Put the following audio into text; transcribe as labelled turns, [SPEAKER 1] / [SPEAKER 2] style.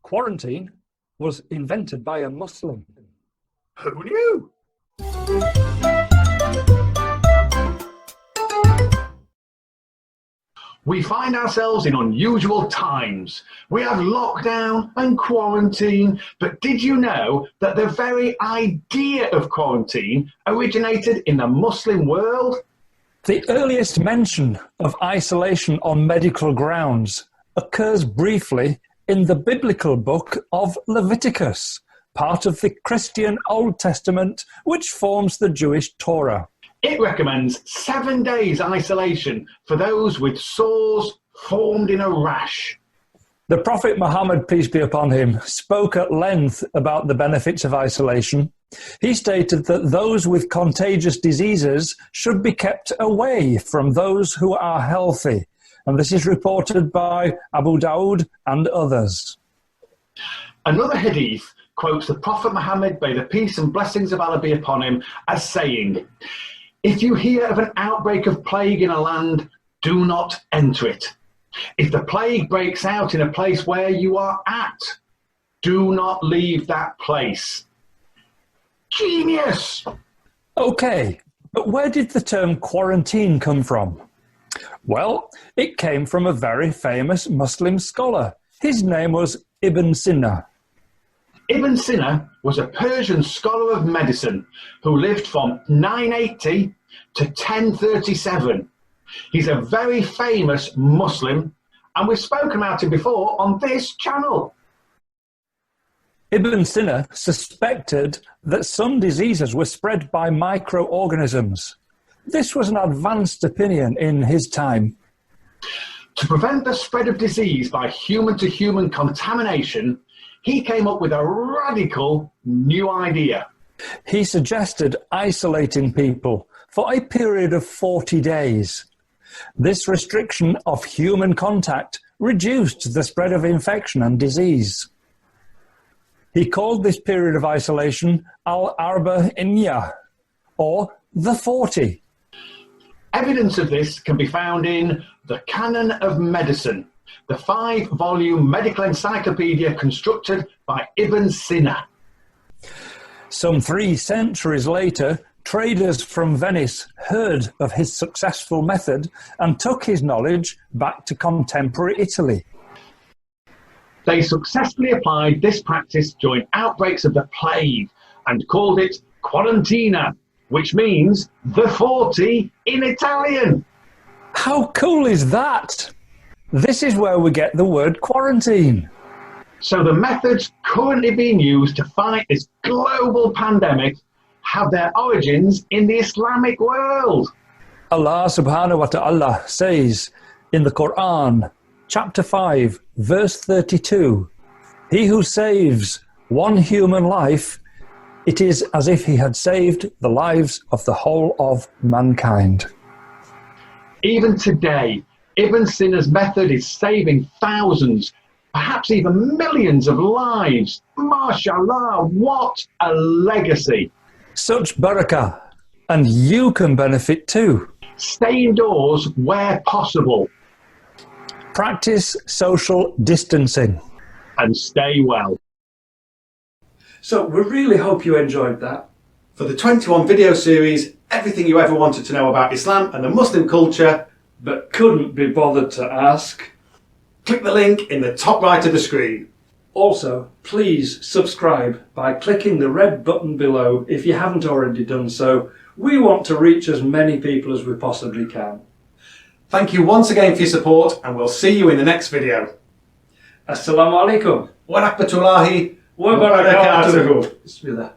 [SPEAKER 1] Quarantine was invented by a Muslim.
[SPEAKER 2] Who knew? We find ourselves in unusual times. We have lockdown and quarantine, but did you know that the very idea of quarantine originated in the Muslim world?
[SPEAKER 1] The earliest mention of isolation on medical grounds occurs briefly in the biblical book of Leviticus, part of the Christian Old Testament, which forms the Jewish Torah.
[SPEAKER 2] It recommends 7 days isolation for those with sores formed in a rash.
[SPEAKER 1] The Prophet Muhammad, peace be upon him, spoke at length about the benefits of isolation. He stated that those with contagious diseases should be kept away from those who are healthy, and this is reported by Abu Dawood and others.
[SPEAKER 2] Another hadith quotes the Prophet Muhammad, may the peace and blessings of Allah be upon him, as saying, "If you hear of an outbreak of plague in a land, do not enter it. If the plague breaks out in a place where you are at, do not leave that place." Genius!
[SPEAKER 1] Okay, but where did the term quarantine come from? Well, it came from a very famous Muslim scholar. His name was Ibn Sina.
[SPEAKER 2] Ibn Sina was a Persian scholar of medicine who lived from 980 to 1037. He's a very famous Muslim, and we've spoken about him before on this channel.
[SPEAKER 1] Ibn Sina suspected that some diseases were spread by microorganisms. This was an advanced opinion in his time.
[SPEAKER 2] To prevent the spread of disease by human-to-human contamination, he came up with a radical new idea.
[SPEAKER 1] He suggested isolating people for a period of 40 days. This restriction of human contact reduced the spread of infection and disease. He called this period of isolation Al-Arba'iyya, or the 40.
[SPEAKER 2] Evidence of this can be found in The Canon of Medicine, the 5-volume medical encyclopedia constructed by Ibn Sina.
[SPEAKER 1] Some 3 centuries later, traders from Venice heard of his successful method and took his knowledge back to contemporary Italy.
[SPEAKER 2] They successfully applied this practice during outbreaks of the plague and called it quarantina, which means the 40 in Italian.
[SPEAKER 1] How cool is that? This is where we get the word quarantine.
[SPEAKER 2] So the methods currently being used to fight this global pandemic have their origins in the Islamic world.
[SPEAKER 1] Allah subhanahu wa ta'ala says in the Quran, chapter 5, verse 32, "He who saves one human life, it is as if he had saved the lives of the whole of mankind."
[SPEAKER 2] Even today, Ibn Sina's method is saving thousands, perhaps even millions of lives. MashaAllah, what a legacy.
[SPEAKER 1] Such barakah, and you can benefit too.
[SPEAKER 2] Stay indoors where possible.
[SPEAKER 1] Practice social distancing.
[SPEAKER 2] And stay well.
[SPEAKER 1] So we really hope you enjoyed that.
[SPEAKER 3] For the 21 video series, everything you ever wanted to know about Islam and the Muslim culture,
[SPEAKER 1] But couldn't be bothered to ask.
[SPEAKER 3] click the link in the top right of the screen.
[SPEAKER 1] Also, please subscribe by clicking the red button below if you haven't already done so. We want to reach as many people as we possibly can.
[SPEAKER 3] Thank you once again for your support, and we'll see you in the next video.
[SPEAKER 1] Assalamu alaikum
[SPEAKER 3] Wa rahmatullahi
[SPEAKER 1] wa barakatuh. Bismillah.